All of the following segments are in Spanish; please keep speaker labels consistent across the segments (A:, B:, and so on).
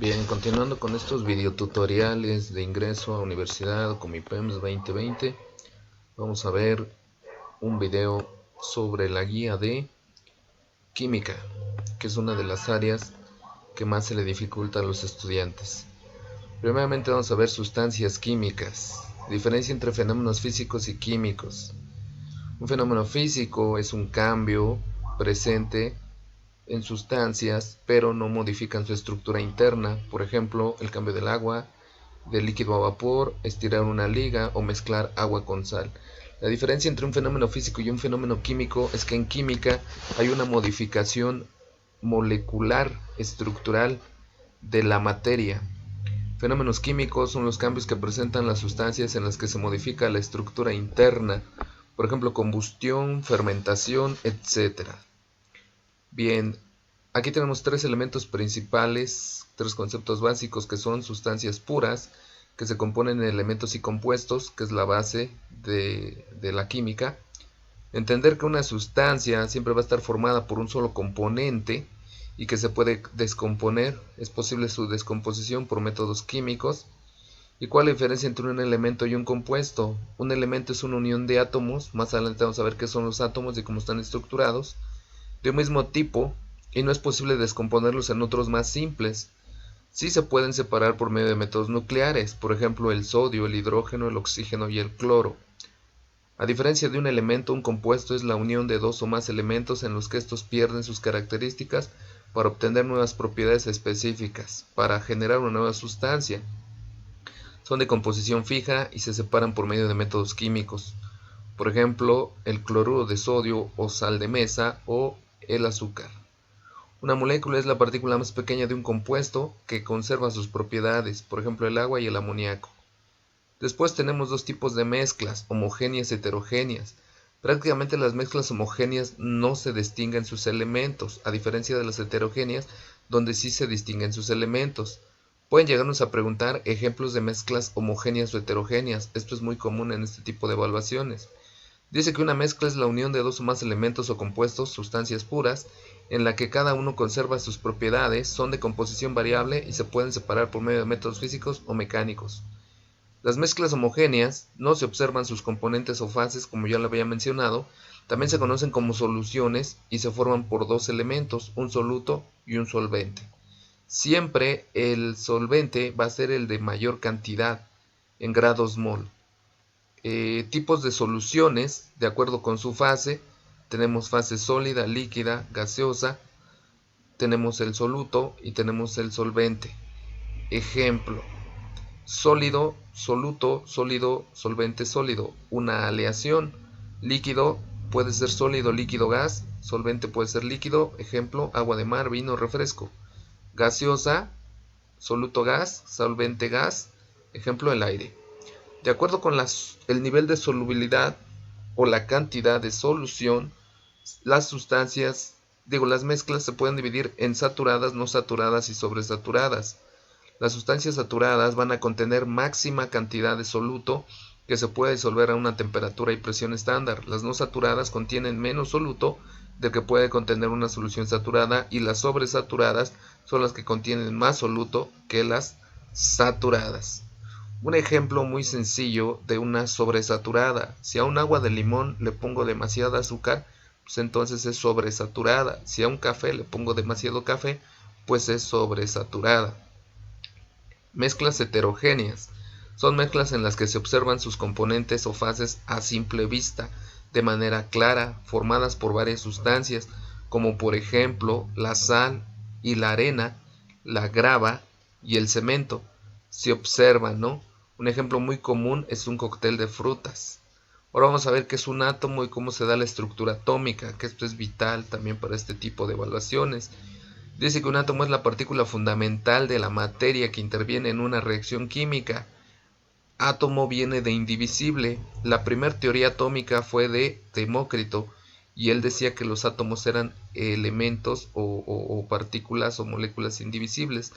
A: Bien, continuando con estos videotutoriales de ingreso a universidad con mi PEMS 2020, vamos a ver un video sobre la guía de química, que es una de las áreas que más se le dificulta a los estudiantes. Primeramente vamos a ver sustancias químicas, diferencia entre fenómenos físicos y químicos. Un fenómeno físico es un cambio presente en sustancias, pero no modifican su estructura interna. Por ejemplo, el cambio del agua de líquido a vapor, estirar una liga o mezclar agua con sal. La diferencia entre un fenómeno físico y un fenómeno químico es que en química hay una modificación molecular estructural de la materia. Fenómenos químicos son los cambios que presentan las sustancias en las que se modifica la estructura interna, por ejemplo, combustión, fermentación, etc. Bien, aquí tenemos tres elementos principales, tres conceptos básicos que son sustancias puras, que se componen de elementos y compuestos, que es la base de la química. Entender que una sustancia siempre va a estar formada por un solo componente y que se puede descomponer, es posible su descomposición por métodos químicos. ¿Y cuál es la diferencia entre un elemento y un compuesto? Un elemento es una unión de átomos, más adelante vamos a ver qué son los átomos y cómo están estructurados, de un mismo tipo, y no es posible descomponerlos en otros más simples. Sí se pueden separar por medio de métodos nucleares, por ejemplo el sodio, el hidrógeno, el oxígeno y el cloro. A diferencia de un elemento, un compuesto es la unión de dos o más elementos en los que estos pierden sus características para obtener nuevas propiedades específicas, para generar una nueva sustancia. Son de composición fija y se separan por medio de métodos químicos. Por ejemplo, el cloruro de sodio o sal de mesa o el azúcar. Una molécula es la partícula más pequeña de un compuesto que conserva sus propiedades, por ejemplo el agua y el amoníaco. Después tenemos dos tipos de mezclas, homogéneas y heterogéneas. Prácticamente las mezclas homogéneas no se distinguen sus elementos, a diferencia de las heterogéneas, donde sí se distinguen sus elementos. Pueden llegarnos a preguntar ejemplos de mezclas homogéneas o heterogéneas, esto es muy común en este tipo de evaluaciones. Dice que una mezcla es la unión de dos o más elementos o compuestos, sustancias puras, en la que cada uno conserva sus propiedades, son de composición variable y se pueden separar por medio de métodos físicos o mecánicos. Las mezclas homogéneas no se observan sus componentes o fases, como ya lo había mencionado, también se conocen como soluciones y se forman por dos elementos, un soluto y un solvente. Siempre el solvente va a ser el de mayor cantidad en grados mol. Tipos de soluciones, de acuerdo con su fase, tenemos fase sólida, líquida, gaseosa, tenemos el soluto y tenemos el solvente. Ejemplo: sólido, soluto, sólido, solvente, sólido. Una aleación: líquido puede ser sólido, líquido, gas. Solvente puede ser líquido. Ejemplo: agua de mar, vino, refresco. Gaseosa: soluto, gas. Solvente, gas. Ejemplo: el aire. De acuerdo con el nivel de solubilidad o la cantidad de solución, las las mezclas se pueden dividir en saturadas, no saturadas y sobresaturadas. Las sustancias saturadas van a contener máxima cantidad de soluto que se puede disolver a una temperatura y presión estándar. Las no saturadas contienen menos soluto del que puede contener una solución saturada, y las sobresaturadas son las que contienen más soluto que las saturadas. Un ejemplo muy sencillo de una sobresaturada: si a un agua de limón le pongo demasiada azúcar, pues entonces es sobresaturada. Si a un café le pongo demasiado café, pues es sobresaturada. Mezclas heterogéneas son mezclas en las que se observan sus componentes o fases a simple vista, de manera clara, formadas por varias sustancias, como por ejemplo la sal y la arena, la grava y el cemento. Se observan, ¿no? Un ejemplo muy común es un cóctel de frutas. Ahora vamos a ver qué es un átomo y cómo se da la estructura atómica, que esto es vital también para este tipo de evaluaciones. Dice que un átomo es la partícula fundamental de la materia que interviene en una reacción química. Átomo viene de indivisible. La primera teoría atómica fue de Demócrito, y él decía que los átomos eran elementos o partículas o moléculas indivisibles.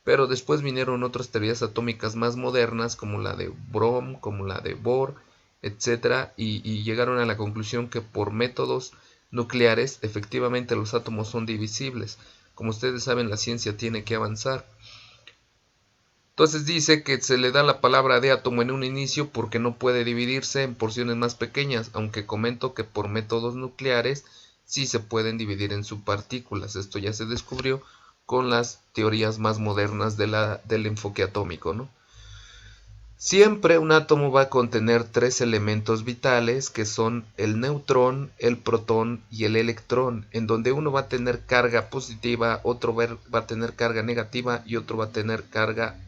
A: Pero después vinieron otras teorías atómicas más modernas, como la de Brom, como la de Bohr, etc. Y llegaron a la conclusión que por métodos nucleares efectivamente los átomos son divisibles. Como ustedes saben, la ciencia tiene que avanzar. Entonces dice que se le da la palabra de átomo en un inicio porque no puede dividirse en porciones más pequeñas, aunque comento que por métodos nucleares sí se pueden dividir en subpartículas. Esto ya se descubrió con las teorías más modernas del enfoque atómico, ¿no? Siempre un átomo va a contener tres elementos vitales que son el neutrón, el protón y el electrón, en donde uno va a tener carga positiva, otro va a tener carga negativa y otro va a tener carga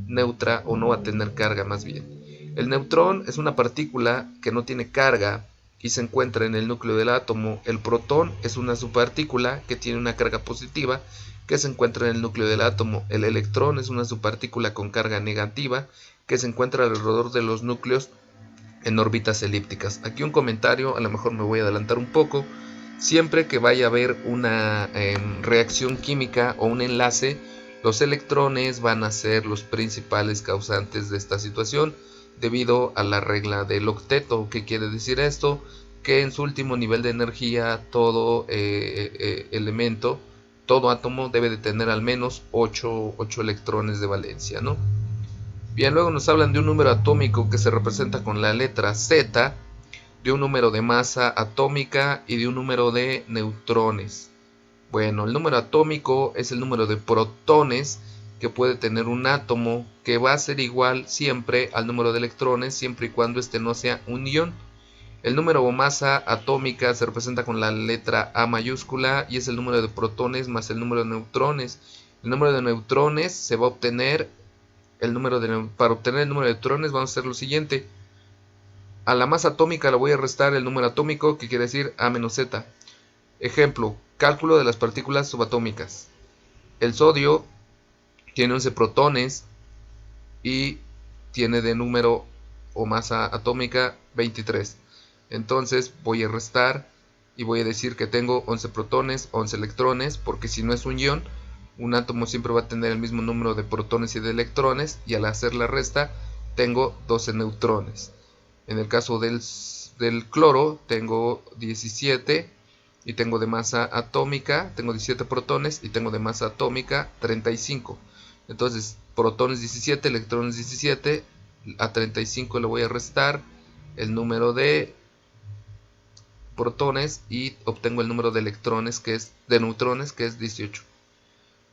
A: neutra o no va a tener carga más bien. El neutrón es una partícula que no tiene carga y se encuentra en el núcleo del átomo. El protón es una subpartícula que tiene una carga positiva que se encuentra en el núcleo del átomo. El electrón es una subpartícula con carga negativa que se encuentra alrededor de los núcleos en órbitas elípticas. Aquí un comentario, a lo mejor me voy a adelantar un poco. Siempre que vaya a haber una reacción química o un enlace, los electrones van a ser los principales causantes de esta situación debido a la regla del octeto. ¿Qué quiere decir esto? Que en su último nivel de energía todo elemento, todo átomo debe de tener al menos 8 electrones de valencia, ¿no? Bien, luego nos hablan de un número atómico que se representa con la letra Z, de un número de masa atómica y de un número de neutrones. Bueno, el número atómico es el número de protones que puede tener un átomo, que va a ser igual siempre al número de electrones, siempre y cuando este no sea un ion. El número o masa atómica se representa con la letra A mayúscula y es el número de protones más el número de neutrones. El número de neutrones se va a obtener para obtener el número de neutrones vamos a hacer lo siguiente. A la masa atómica le voy a restar el número atómico, que quiere decir A menos Z. Ejemplo, cálculo de las partículas subatómicas. El sodio tiene 11 protones y tiene de número o masa atómica 23. Entonces voy a restar y voy a decir que tengo 11 protones, 11 electrones, porque si no es un ion, un átomo siempre va a tener el mismo número de protones y de electrones, y al hacer la resta tengo 12 neutrones. En el caso del cloro tengo 17 y tengo de masa atómica, tengo 17 protones y tengo de masa atómica 35. Entonces, protones 17, electrones 17, a 35 le voy a restar el número de protones y obtengo el número de neutrones, que es 18.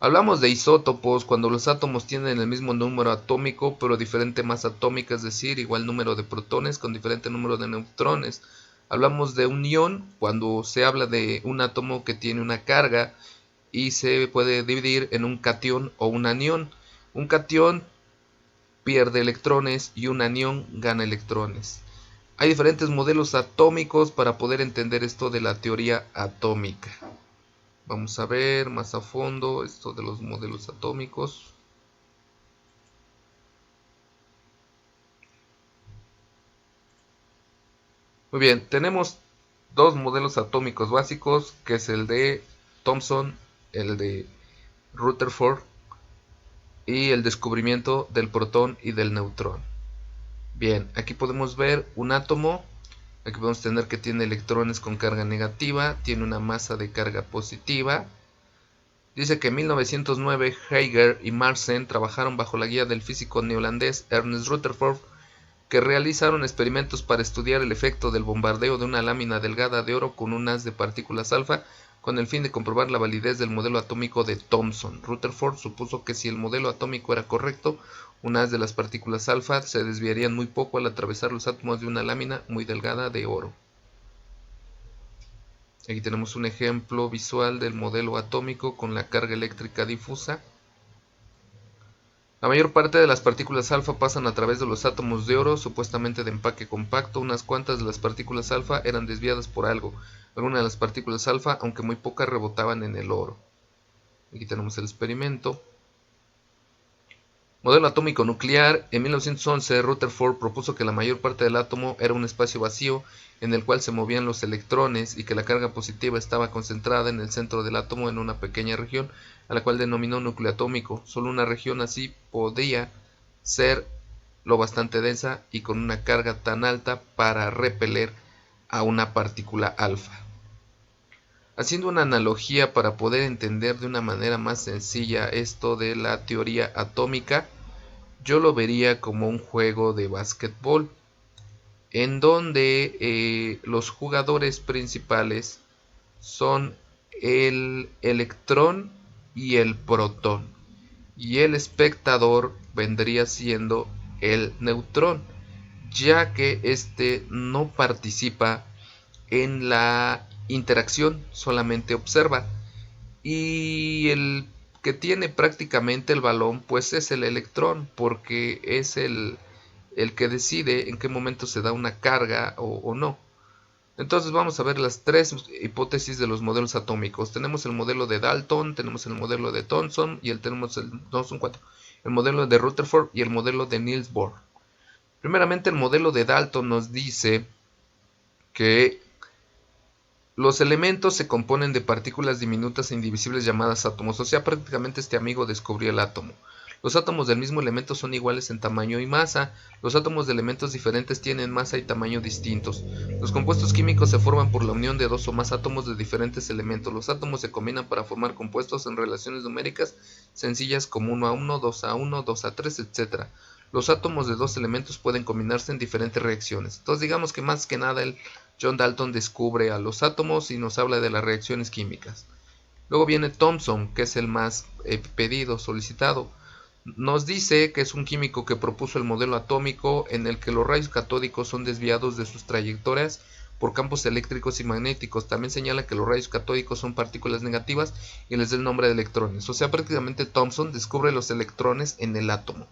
A: Hablamos de isótopos cuando los átomos tienen el mismo número atómico pero diferente masa atómica, es decir, igual número de protones con diferente número de neutrones. Hablamos de un ion cuando se habla de un átomo que tiene una carga y se puede dividir en un catión o un anión. Un catión pierde electrones y un anión gana electrones. Hay diferentes modelos atómicos para poder entender esto de la teoría atómica. Vamos a ver más a fondo esto de los modelos atómicos. Muy bien, tenemos dos modelos atómicos básicos, que es el de Thomson, el de Rutherford y el descubrimiento del protón y del neutrón. Bien, aquí podemos ver un átomo. Aquí podemos tener que tiene electrones con carga negativa, tiene una masa de carga positiva. Dice que en 1909 Heiger y Marsen trabajaron bajo la guía del físico neozelandés Ernest Rutherford, que realizaron experimentos para estudiar el efecto del bombardeo de una lámina delgada de oro con un haz de partículas alfa, con el fin de comprobar la validez del modelo atómico de Thomson. Rutherford supuso que si el modelo atómico era correcto, un haz de las partículas alfa se desviarían muy poco al atravesar los átomos de una lámina muy delgada de oro. Aquí tenemos un ejemplo visual del modelo atómico con la carga eléctrica difusa. La mayor parte de las partículas alfa pasan a través de los átomos de oro, supuestamente de empaque compacto. Unas cuantas de las partículas alfa eran desviadas por algo. Algunas de las partículas alfa, aunque muy pocas, rebotaban en el oro. Aquí tenemos el experimento. Modelo atómico nuclear. En 1911, Rutherford propuso que la mayor parte del átomo era un espacio vacío en el cual se movían los electrones y que la carga positiva estaba concentrada en el centro del átomo en una pequeña región, a la cual denominó núcleo atómico. Solo una región así podía ser lo bastante densa y con una carga tan alta para repeler a una partícula alfa. Haciendo una analogía para poder entender de una manera más sencilla esto de la teoría atómica, yo lo vería como un juego de básquetbol, en donde los jugadores principales son el electrón y el protón, y el espectador vendría siendo el neutrón, ya que este no participa en la interacción, solamente observa. Y el que tiene prácticamente el balón pues es el electrón, porque es el que decide en qué momento se da una carga o no. Entonces vamos a ver las tres hipótesis de los modelos atómicos. Tenemos el modelo de Dalton, tenemos el modelo de Thomson y tenemos el Thomson 4, el modelo de Rutherford y el modelo de Niels Bohr. Primeramente, el modelo de Dalton nos dice que los elementos se componen de partículas diminutas e indivisibles llamadas átomos, o sea, prácticamente este amigo descubrió el átomo. Los átomos del mismo elemento son iguales en tamaño y masa. Los átomos de elementos diferentes tienen masa y tamaño distintos. Los compuestos químicos se forman por la unión de dos o más átomos de diferentes elementos. Los átomos se combinan para formar compuestos en relaciones numéricas sencillas como 1 a 1, 2 a 1, 2 a 3, etc. Los átomos de dos elementos pueden combinarse en diferentes reacciones. Entonces digamos que más que nada John Dalton descubre a los átomos y nos habla de las reacciones químicas. Luego viene Thomson, que es el más pedido, solicitado. Nos dice que es un químico que propuso el modelo atómico en el que los rayos catódicos son desviados de sus trayectorias por campos eléctricos y magnéticos. También señala que los rayos catódicos son partículas negativas y les da el nombre de electrones. O sea, prácticamente Thomson descubre los electrones en el átomo.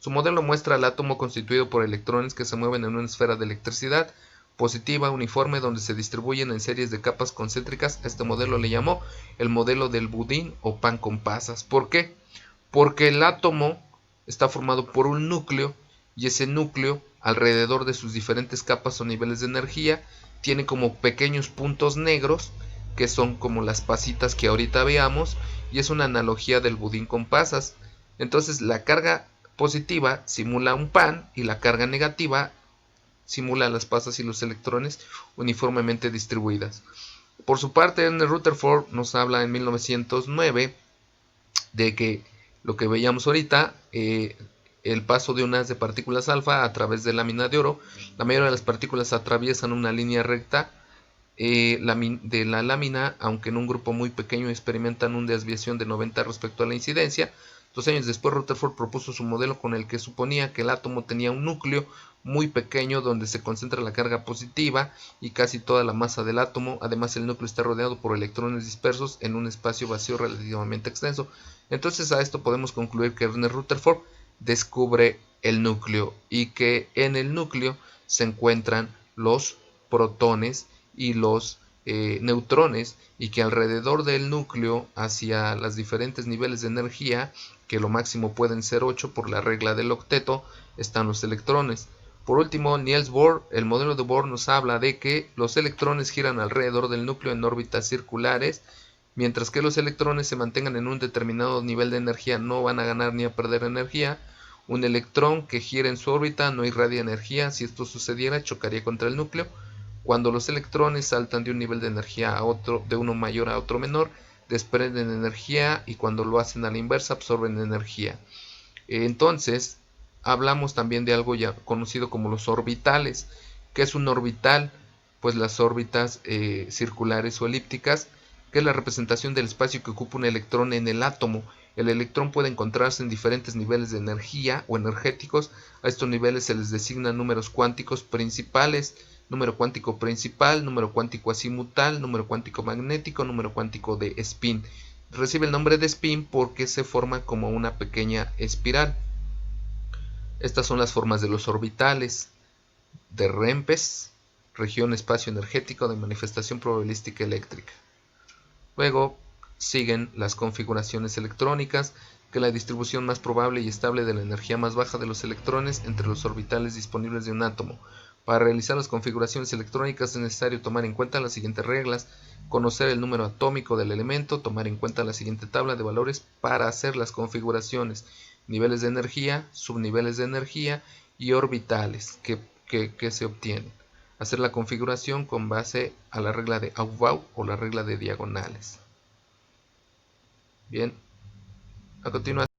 A: Su modelo muestra al átomo constituido por electrones que se mueven en una esfera de electricidad positiva uniforme donde se distribuyen en series de capas concéntricas. A este modelo le llamó el modelo del budín o pan con pasas. ¿Por qué? Porque el átomo está formado por un núcleo y ese núcleo, alrededor de sus diferentes capas o niveles de energía, tiene como pequeños puntos negros que son como las pasitas que ahorita veamos, y es una analogía del budín con pasas. Entonces la carga positiva simula un pan y la carga negativa simula las pasas y los electrones uniformemente distribuidas. Por su parte, Ernest Rutherford nos habla en 1909 de que lo que veíamos ahorita, el paso de un haz de partículas alfa a través de lámina de oro. La mayoría de las partículas atraviesan una línea recta de la lámina, aunque en un grupo muy pequeño experimentan una desviación de 90 respecto a la incidencia. 2 años después, Rutherford propuso su modelo con el que suponía que el átomo tenía un núcleo muy pequeño donde se concentra la carga positiva y casi toda la masa del átomo. Además, el núcleo está rodeado por electrones dispersos en un espacio vacío relativamente extenso. Entonces, a esto podemos concluir que Ernest Rutherford descubre el núcleo y que en el núcleo se encuentran los protones y los neutrones, y que alrededor del núcleo, hacia los diferentes niveles de energía, que lo máximo pueden ser 8 por la regla del octeto, están los electrones. Por último, Niels Bohr, el modelo de Bohr nos habla de que los electrones giran alrededor del núcleo en órbitas circulares, mientras que los electrones se mantengan en un determinado nivel de energía no van a ganar ni a perder energía. Un electrón que gira en su órbita no irradia energía. Si esto sucediera, chocaría contra el núcleo. Cuando los electrones saltan de un nivel de energía a otro, de uno mayor a otro menor, desprenden energía, y cuando lo hacen a la inversa absorben energía. Entonces, hablamos también de algo ya conocido como los orbitales. ¿Qué es un orbital? Pues las órbitas circulares o elípticas, que es la representación del espacio que ocupa un electrón en el átomo. El electrón puede encontrarse en diferentes niveles de energía o energéticos. A estos niveles se les designan números cuánticos principales: número cuántico principal, número cuántico azimutal, número cuántico magnético, número cuántico de spin. Recibe el nombre de spin porque se forma como una pequeña espiral. Estas son las formas de los orbitales: de Rempes, región espacio energético de manifestación probabilística eléctrica. Luego siguen las configuraciones electrónicas, que es la distribución más probable y estable de la energía más baja de los electrones entre los orbitales disponibles de un átomo. Para realizar las configuraciones electrónicas es necesario tomar en cuenta las siguientes reglas: conocer el número atómico del elemento, tomar en cuenta la siguiente tabla de valores para hacer las configuraciones: niveles de energía, subniveles de energía y orbitales que se obtienen. Hacer la configuración con base a la regla de Aufbau o la regla de diagonales. Bien, a continuación